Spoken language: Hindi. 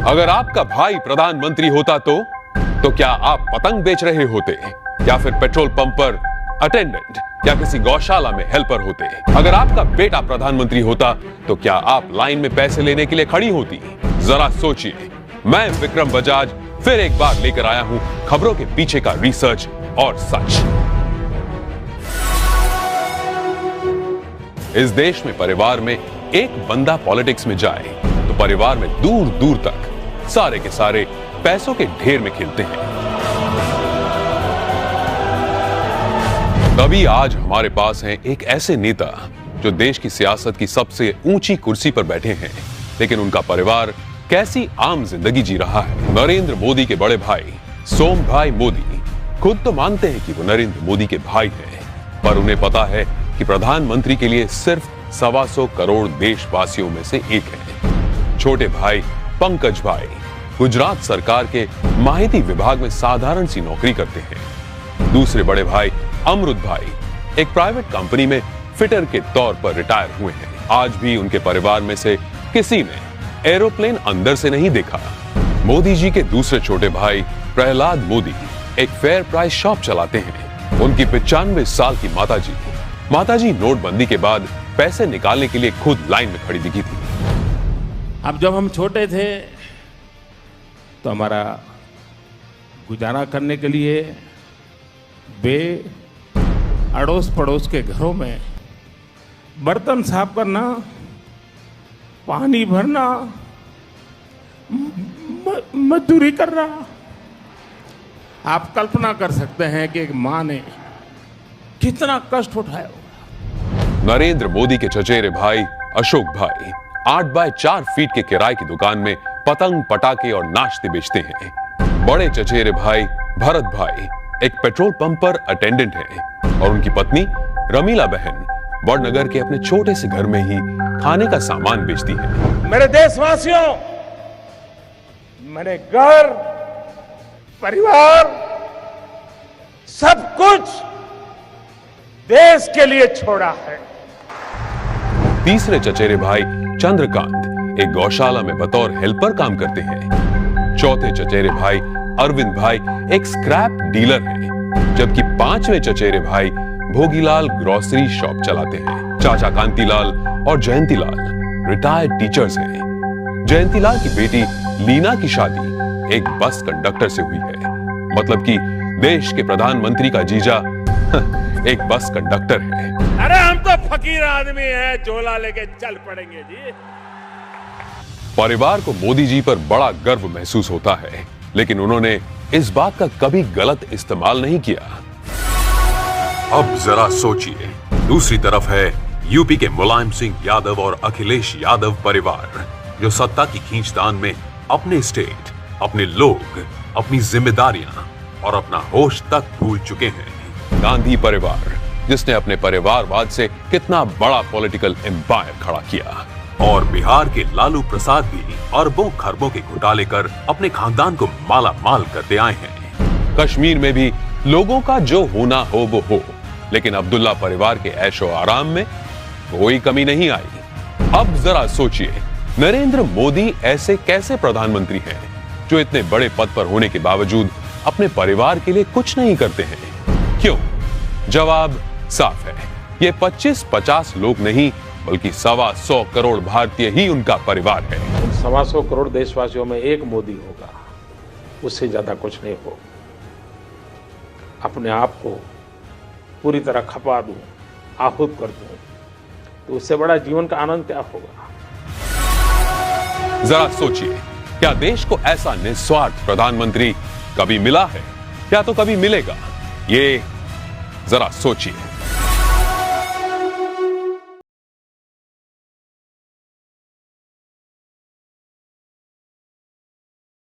अगर आपका भाई प्रधानमंत्री होता तो क्या आप पतंग बेच रहे होते या फिर पेट्रोल पंप पर अटेंडेंट या किसी गौशाला में हेल्पर होते? अगर आपका बेटा प्रधानमंत्री होता तो क्या आप लाइन में पैसे लेने के लिए खड़ी होती? जरा सोचिए। मैं विक्रम बजाज फिर एक बार लेकर आया हूं खबरों के पीछे का रिसर्च और सच। इस देश में परिवार में एक बंदा पॉलिटिक्स में जाए तो परिवार में दूर दूर तक सारे के सारे पैसों के ढेर में खेलते हैं। तभी आज हमारे पास हैं एक ऐसे नेता जो देश की सियासत की सबसे ऊंची कुर्सी पर बैठे हैं, लेकिन उनका परिवार कैसी आम जिंदगी जी रहा है। नरेंद्र मोदी के बड़े भाई सोम भाई मोदी खुद तो मानते हैं कि वो नरेंद्र मोदी के भाई हैं, पर उन्हें पता है कि प्रधानमंत्री के लिए सिर्फ 125 करोड़ देशवासियों में से एक है। छोटे भाई पंकज भाई गुजरात सरकार के माहिती विभाग में साधारण सी नौकरी करते हैं। दूसरे बड़े भाई अमृत भाई एक प्राइवेट कंपनी में फिटर के तौर पर रिटायर हुए हैं। आज भी उनके परिवार में से किसी ने एरोप्लेन अंदर से नहीं देखा। मोदी जी के दूसरे छोटे भाई प्रहलाद मोदी एक फेयर प्राइस शॉप चलाते हैं। उनकी 95 साल की माताजी नोटबंदी के बाद पैसे निकालने के लिए खुद लाइन में खड़ी दिखी थी। अब जब हम छोटे थे तो हमारा गुजारा करने के लिए वे अड़ोस पड़ोस के घरों में बर्तन साफ करना, पानी भरना, मजदूरी करना। आप कल्पना कर सकते हैं कि एक मां ने कितना कष्ट उठाया होगा। नरेंद्र मोदी के चचेरे भाई अशोक भाई 8 बाय 4 फीट के किराए की दुकान में पतंग पटाखे और नाश्ते बेचते हैं। बड़े चचेरे भाई भरत भाई एक पेट्रोल पंप पर अटेंडेंट हैं और उनकी पत्नी रमीला बहन वडनगर के अपने छोटे से घर में ही खाने का सामान बेचती है। मेरे देशवासियों, मैंने घर, परिवार, सब कुछ देश के लिए छोड़ा है। तीसरे चचेरे भाई चंद्रकांत एक गौशाला में बतौर हेल्पर काम करते हैं। चौथे चचेरे भाई अरविंद भाई एक स्क्रैप डीलर हैं, जबकि 5वें चचेरे भाई भोगीलाल ग्रोसरी शॉप चलाते हैं। चाचा कांतीलाल और जयंतीलाल रिटायर्ड टीचर्स हैं। जयंतीलाल की बेटी लीना की शादी एक बस कंडक्टर से हुई है। मतलब कि देश के प्रधानमंत्री का जीजा एक बस कंडक्टर है। अरे हम तो फकीर आदमी हैं, झोला लेके चल पड़ेंगे जी। परिवार को मोदी जी पर बड़ा गर्व महसूस होता है, लेकिन उन्होंने इस बात का कभी गलत इस्तेमाल नहीं किया। अब जरा सोचिए, दूसरी तरफ है यूपी के मुलायम सिंह यादव और अखिलेश यादव परिवार, जो सत्ता की खींचतान में अपने स्टेट, अपने लोग, अपनी जिम्मेदारियां और अपना होश तक भूल चुके हैं। गांधी परिवार जिसने अपने परिवारवाद से कितना बड़ा पॉलिटिकल एम्पायर खड़ा किया, और बिहार के लालू प्रसाद भी अरबों खरबों के घोटाले कर अपने खानदान को माला माल करते आए हैं। कश्मीर में भी लोगों का जो होना हो वो हो, लेकिन अब्दुल्ला परिवार के ऐशो आराम में कोई कमी नहीं आई। अब जरा सोचिए, नरेंद्र मोदी ऐसे कैसे प्रधानमंत्री हैं जो इतने बड़े पद पर होने के बावजूद अपने परिवार के लिए कुछ नहीं करते हैं? क्यों? जवाब साफ है, ये 25-50 लोग नहीं बल्कि 125 करोड़ भारतीय ही उनका परिवार है। 125 करोड़ देशवासियों में एक मोदी होगा, उससे ज्यादा कुछ नहीं हो। अपने आप को पूरी तरह खपा दूं, आहूत कर दूं, तो उससे बड़ा जीवन का आनंद क्या होगा? जरा सोचिए, क्या देश को ऐसा निस्वार्थ प्रधानमंत्री कभी मिला है या तो कभी मिलेगा? ये जरा सोचिए।